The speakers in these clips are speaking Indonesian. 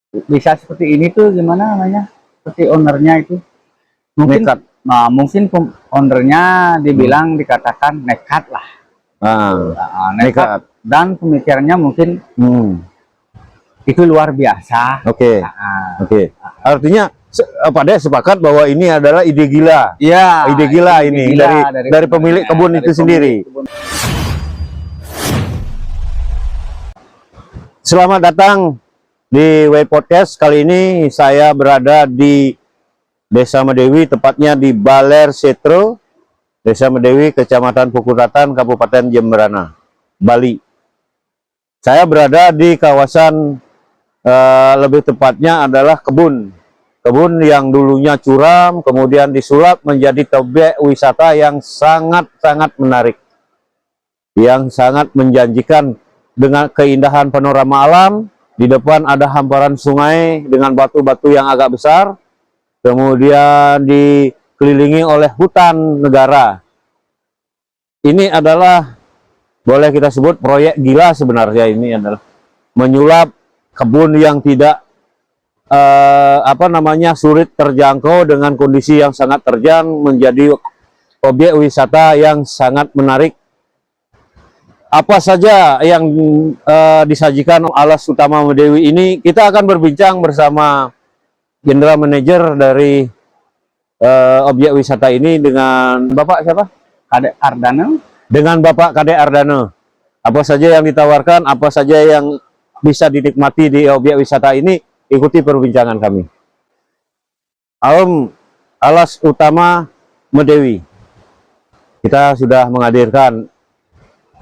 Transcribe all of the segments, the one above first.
bisa seperti ini tuh gimana namanya? Seperti ownernya itu mungkin Nekat. mungkin ownernya dibilang dikatakan nekat lah. Nekat dan pemikirannya mungkin itu luar biasa. Oke. Artinya Pak Dek sepakat bahwa ini adalah ide gila. Iya, ide gila ini gila dari pemilik kebun itu sendiri. Selamat datang di Way Podcast. Kali ini saya berada di Desa Medewi, tepatnya di Baler Setro, Desa Medewi, Kecamatan Pukuratan, Kabupaten Jemberana, Bali. Saya berada di kawasan lebih tepatnya adalah kebun yang dulunya curam, kemudian disulap menjadi objek wisata yang sangat-sangat menarik, yang sangat menjanjikan dengan keindahan panorama alam. Di depan ada hamparan sungai dengan batu-batu yang agak besar, kemudian dikelilingi oleh hutan negara. Ini adalah, boleh kita sebut, proyek gila sebenarnya. Ini adalah menyulap kebun yang tidak sulit terjangkau dengan kondisi yang sangat terjang menjadi objek wisata yang sangat menarik. Apa saja yang disajikan alas utama Medewi ini, kita akan berbincang bersama General Manager dari objek wisata ini dengan Bapak siapa? Kadek Ardana. Dengan Bapak Kadek Ardana. Apa saja yang ditawarkan, apa saja yang bisa dinikmati di objek wisata ini, ikuti perbincangan kami. Alas utama Medewi. Kita sudah menghadirkan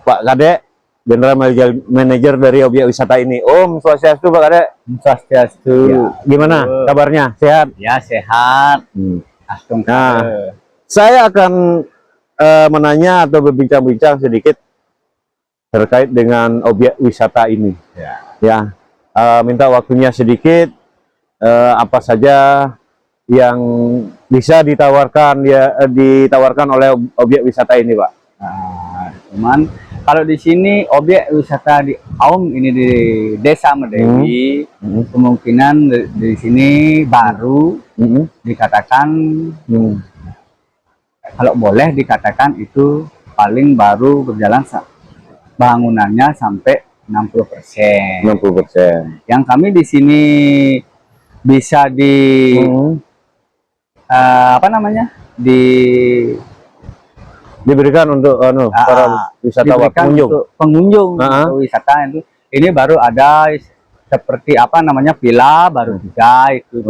Pak Kadek, General Manager dari objek wisata ini. Om Swastiastu Pak Kadek. Swastiastu. Ya, gimana kabarnya? Sehat? Ya, sehat. Nah, saya akan menanya atau berbincang-bincang sedikit terkait dengan objek wisata ini. Ya, minta waktunya sedikit. Apa saja yang bisa ditawarkan oleh objek wisata ini, Pak? Cuman kalau di sini objek wisata di Aum ini di Desa Medewi, kemungkinan di sini baru dikatakan, kalau boleh dikatakan itu paling baru berjalan bangunannya sampai 60%. 60%. Yang kami di sini bisa diberikan untuk para wisatawan, pengunjung wisata itu. Ini baru ada seperti villa baru 3 itu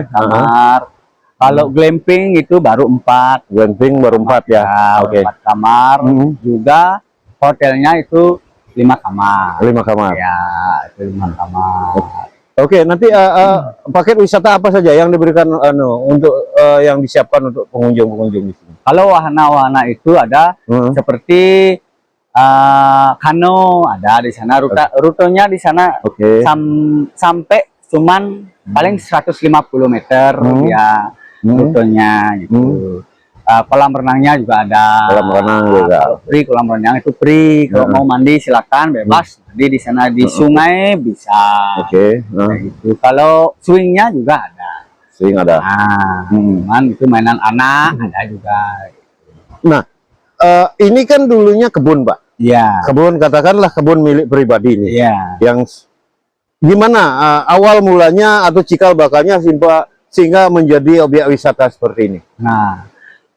kamar. Kalau glamping itu baru 4. Glamping baru 4 ya. 4 kamar. Juga hotelnya itu 5 kamar. 5 kamar. Ya, itu 5 kamar. Nanti paket wisata apa saja yang diberikan untuk yang disiapkan untuk pengunjung di sini? Kalau wahana-wahana itu ada seperti kano ada di sana, rutenya di sana sampai cuman paling 150 meter ya rutenya gitu. Kolam renangnya juga ada. Kolam renang juga. Kolam renang itu free. Kalau mau mandi silakan bebas. Jadi di sana di sungai bisa. Gitu. Kalau swingnya juga ada. Swing ada. Cuman itu mainan anak ada juga. Nah, ini kan dulunya kebun, Pak. Iya. Kebun, katakanlah kebun milik pribadi nih. Iya. Yang gimana awal mulanya atau cikal bakalnya sehingga menjadi objek wisata seperti ini? Nah,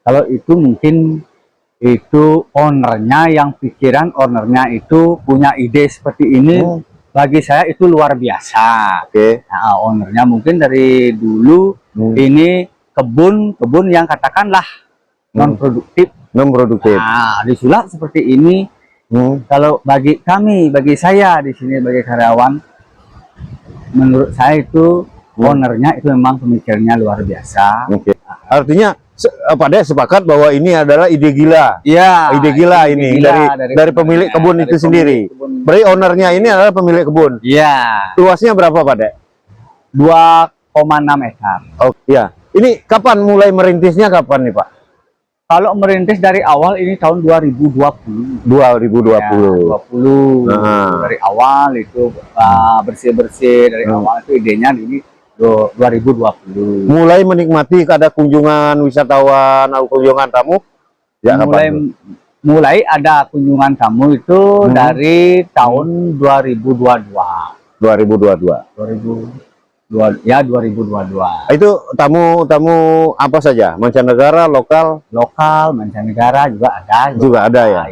kalau itu mungkin itu ownernya yang pikiran ownernya itu punya ide seperti ini. Bagi saya itu luar biasa. Nah, ownernya mungkin dari dulu ini kebun yang katakanlah non produktif. Nah, disulap seperti ini. Kalau bagi saya di sini bagi karyawan, menurut saya itu ownernya itu memang pemikirannya luar biasa. Artinya Pak Dek sepakat bahwa ini adalah ide gila. Iya, ide gila ini dari pemilik kebun itu sendiri. Berarti ownernya ini adalah pemilik kebun. Iya. Luasnya berapa, Pak Dek? 2,6 hektar. Iya. Ini kapan mulai merintisnya, kapan nih, Pak? Kalau merintis dari awal ini tahun 2020. 2020. Ya, 20. Dari awal itu bersih-bersih dari awal itu idenya ini 2020. Mulai menikmati ada kunjungan wisatawan atau kunjungan tamu ya, mulai ada kunjungan tamu itu dari tahun 2022. 2022. Itu tamu apa saja? Mancanegara, lokal, mancanegara juga ada. Ya.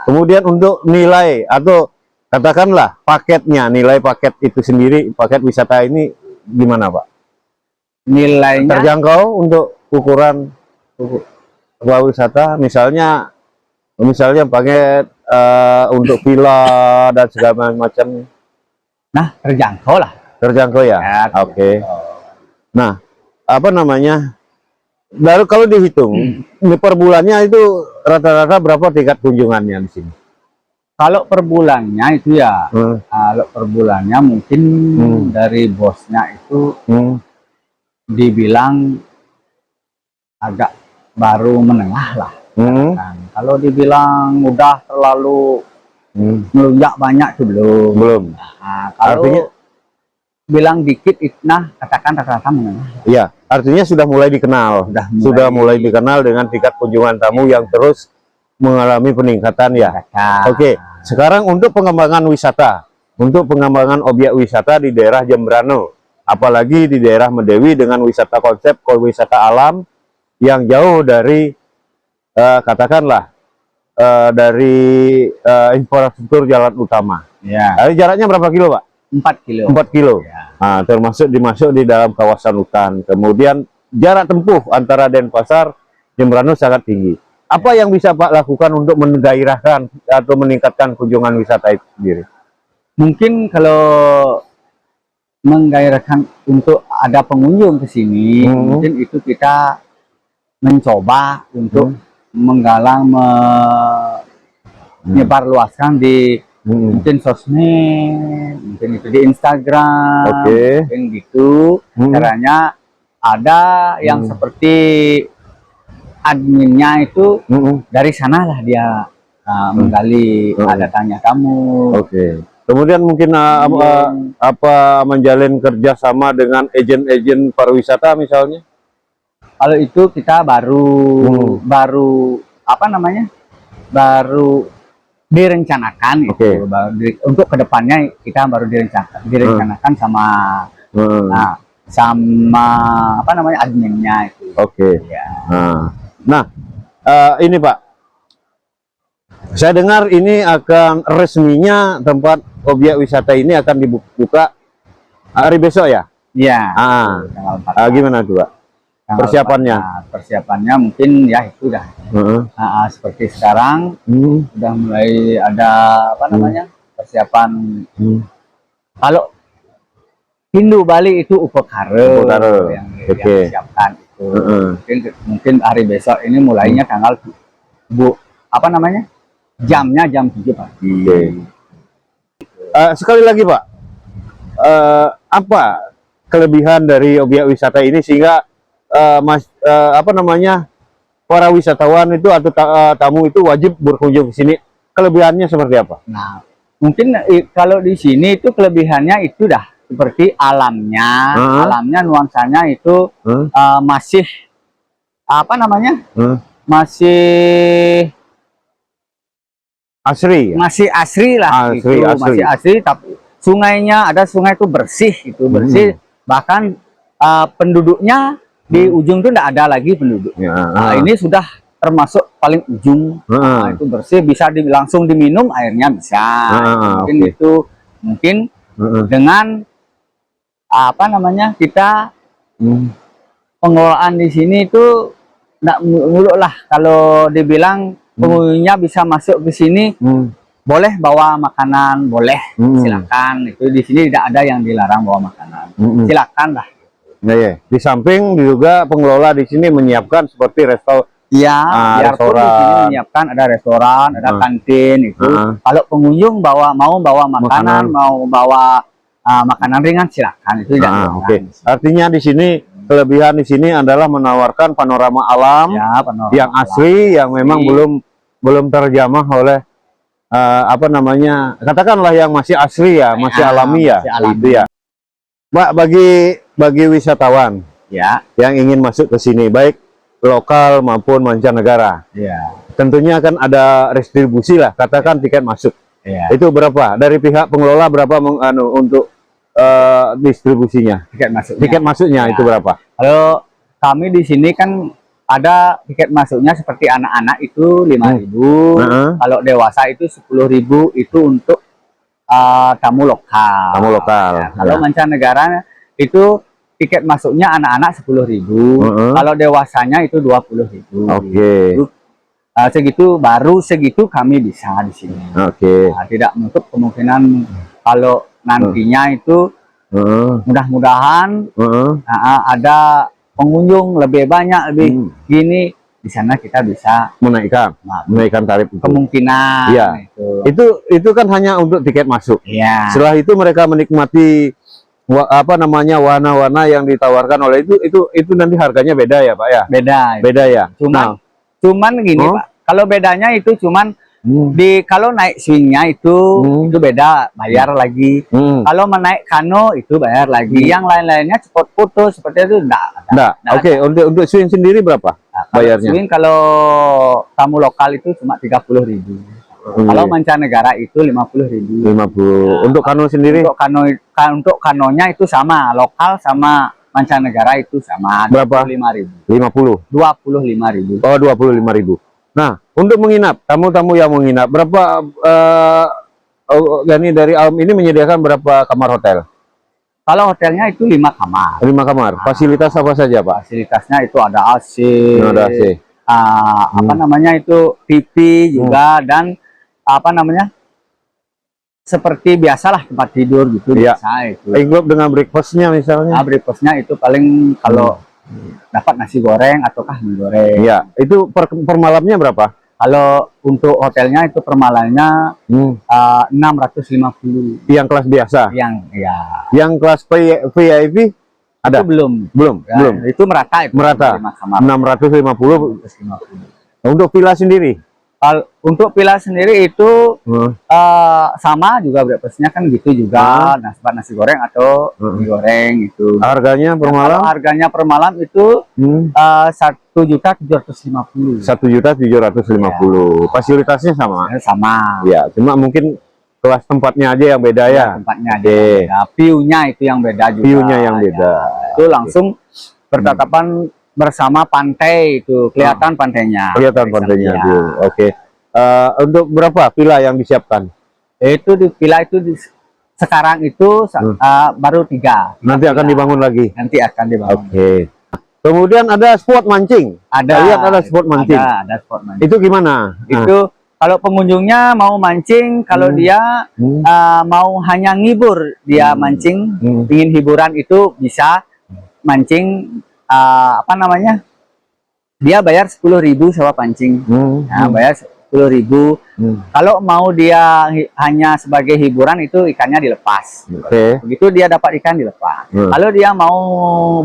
Kemudian untuk nilai atau katakanlah paketnya, nilai paket itu sendiri, paket wisata ini gimana, Pak? Nilainya terjangkau untuk ukuran wisata, misalnya paket untuk villa dan segala macam. Nah, terjangkau lah. Terjangkau ya? Oke. Nah, apa namanya? Baru kalau dihitung per bulannya itu rata-rata berapa tingkat kunjungannya di sini? Kalau per bulannya itu ya, kalau per bulannya mungkin dari bosnya itu dibilang agak baru menengah lah. Kalau dibilang udah terlalu melunjak banyak itu belum. Nah, kalau artinya bilang dikit, katakan rata-rata menengah. Iya, artinya sudah mulai dikenal. Sudah mulai dikenal dengan tingkat kunjungan tamu yang terus mengalami peningkatan ya. Oke, sekarang untuk pengembangan wisata, untuk pengembangan objek wisata di daerah Jembrana, apalagi di daerah Medewi dengan wisata konsep wisata alam yang jauh dari katakanlah dari infrastruktur jalan utama. Ya. Jaraknya berapa kilo, Pak? 4 kilo. 4 kilo. Ya. Nah, termasuk dimasuk di dalam kawasan hutan. Kemudian jarak tempuh antara Denpasar Jembrana sangat tinggi. Apa yang bisa Pak lakukan untuk menggairahkan atau meningkatkan kunjungan wisata itu sendiri? Mungkin kalau menggairahkan untuk ada pengunjung ke sini, mungkin itu kita mencoba untuk menggalang, menyebarluaskan di mungkin sosmed, mungkin itu di Instagram, mungkin gitu. Caranya ada yang seperti adminnya itu dari sanalah dia menggali, ada tanya kamu. Kemudian mungkin apa menjalin kerjasama dengan agen-agen pariwisata misalnya? Kalau itu kita baru apa namanya? Baru direncanakan itu. Untuk kedepannya kita baru direncanakan sama sama apa namanya adminnya itu. Ya. Nah, ini Pak, saya dengar ini akan resminya tempat objek wisata ini akan dibuka hari besok ya? Iya. Gimana tuh Pak persiapannya? Persiapannya mungkin ya itu udah seperti sekarang udah mulai ada apa namanya persiapan. Kalau Hindu Bali itu upekara yang disiapkan itu. Mungkin hari besok ini mulainya tanggal apa namanya jamnya jam 7 pagi. Sekali lagi Pak, apa kelebihan dari objek wisata ini sehingga apa namanya para wisatawan itu atau tamu itu wajib berkunjung ke sini? Kelebihannya seperti apa? Nah, mungkin kalau di sini itu kelebihannya itu dah seperti alamnya, nuansanya itu masih apa namanya? Masih asri. Masih asri lah gitu. Masih asri, tapi sungainya ada sungai itu bersih itu, bersih. Bahkan penduduknya di ujung itu tidak ada lagi penduduknya. Nah, ini sudah termasuk paling ujung. Itu bersih, bisa langsung diminum airnya bisa. Mungkin itu mungkin dengan apa namanya kita pengelolaan di sini itu tidak muluk lah. Kalau dibilang pengunjungnya bisa masuk ke sini, boleh bawa makanan, boleh silakan. Itu di sini tidak ada yang dilarang bawa makanan, silakan lah. Di samping juga pengelola di sini menyiapkan seperti restoran. Iya, biarpun di sini menyiapkan ada restoran, ada kantin itu. Kalau pengunjung mau bawa makanan, mau bawa makanan ringan silakan, itu tidak. Artinya di sini kelebihan di sini adalah menawarkan panorama alam Ya, panorama yang alam. asli, yang memang belum terjamah oleh apa namanya, katakanlah yang masih asli ya, masih alami ya, masih alami. itu ya. Mbak, bagi wisatawan Ya, yang ingin masuk ke sini, baik lokal maupun mancanegara, ya, tentunya kan ada distribusi lah, katakan tiket masuk. ya. Itu berapa? Dari pihak pengelola berapa untuk distribusinya? Tiket masuknya. Tiket masuknya Ya. itu berapa? Kalau kami di sini kan ada tiket masuknya seperti anak-anak itu 5.000, kalau dewasa itu 10.000 itu untuk tamu lokal. Tamu lokal. Ya, kalau mancanegara itu tiket masuknya anak-anak 10.000, kalau dewasanya itu 20.000. Oke. Segitu baru segitu kami bisa di sini. Oke. Nah, tidak menutup kemungkinan kalau nantinya itu mudah-mudahan ada pengunjung lebih banyak, lebih gini, di sana kita bisa menaikkan tarif itu. Kemungkinan. Iya. Itu kan hanya untuk tiket masuk. Iya. Setelah itu mereka menikmati apa namanya, warna-warna yang ditawarkan oleh itu nanti harganya beda ya Pak ya? Beda ya. Cuman gini Pak, kalau bedanya itu cuman kalau naik swingnya itu beda, bayar lagi. Kalau menaik kano itu bayar lagi. Yang lain-lainnya spot foto seperti itu enggak. Oke, untuk swing sendiri berapa bayarnya? Swing kalau tamu lokal itu cuma 30.000. Kalau mancanegara itu 50.000. 50. Untuk kano sendiri? Untuk kanonya itu sama, lokal sama mancanegara itu sama. Berapa? 25.000. 50. 25.000. Oh, 25.000. Nah, untuk menginap, tamu-tamu yang menginap, berapa Gani dari Alam ini menyediakan berapa kamar hotel? Kalau hotelnya itu 5 kamar. 5 kamar. Fasilitas apa saja, Pak? Fasilitasnya itu ada AC. Ada AC. Apa namanya itu TV juga dan apa namanya? Seperti biasalah tempat tidur gitu biasa itu. Include dengan breakfastnya misalnya. Breakfastnya itu paling kalau dapat nasi goreng ataukah mie goreng. Iya, itu per malamnya berapa? Kalau untuk hotelnya itu per malamnya 650. Yang kelas biasa? Yang kelas VIP ada? Itu belum. Itu merata itu. Merata. 650. Untuk villa sendiri? Untuk villa sendiri itu sama juga breakfastnya kan gitu juga, nasi goreng atau mie goreng itu. Harganya per malam? Harganya per malam itu 1.750.000. 1.750.000. Fasilitasnya sama? Sama. Ya, cuma mungkin kelas tempatnya aja yang beda ya. Tempatnya aja yang beda. View-nya itu yang beda juga. View-nya yang beda. Itu langsung bertatapan bersama pantai itu, kelihatan pantainya. Kelihatan pantainya tuh. Oke. Untuk berapa villa yang disiapkan? Itu di villa itu sekarang itu baru 3. Nanti akan dibangun lagi. Nanti akan dibangun. Oke. Kemudian ada spot mancing. Lihat ada spot mancing. Ada spot mancing. Itu gimana? Itu kalau pengunjungnya mau mancing, kalau dia mau hanya ngibur, dia mancing, ingin hiburan itu bisa mancing. Apa namanya, dia bayar 10.000 sewa pancing. Bayar 10.000. Kalau mau dia hanya sebagai hiburan itu ikannya dilepas. Begitu dia dapat ikan dilepas. Kalau dia mau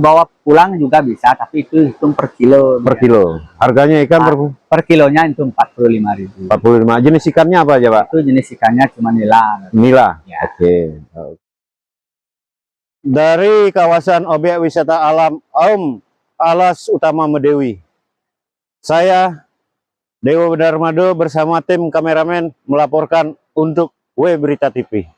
bawa pulang juga bisa, tapi itu hitung per kilo. Per kilo. Harganya ikan per kilonya itu 45.000. 45. Jenis ikannya apa aja, Pak? Itu jenis ikannya cuma nila. Nila. Ya. Oke. Dari kawasan objek wisata alam Alas Utama Medewi, saya Dewo Darmado bersama tim kameramen melaporkan untuk W Berita TV.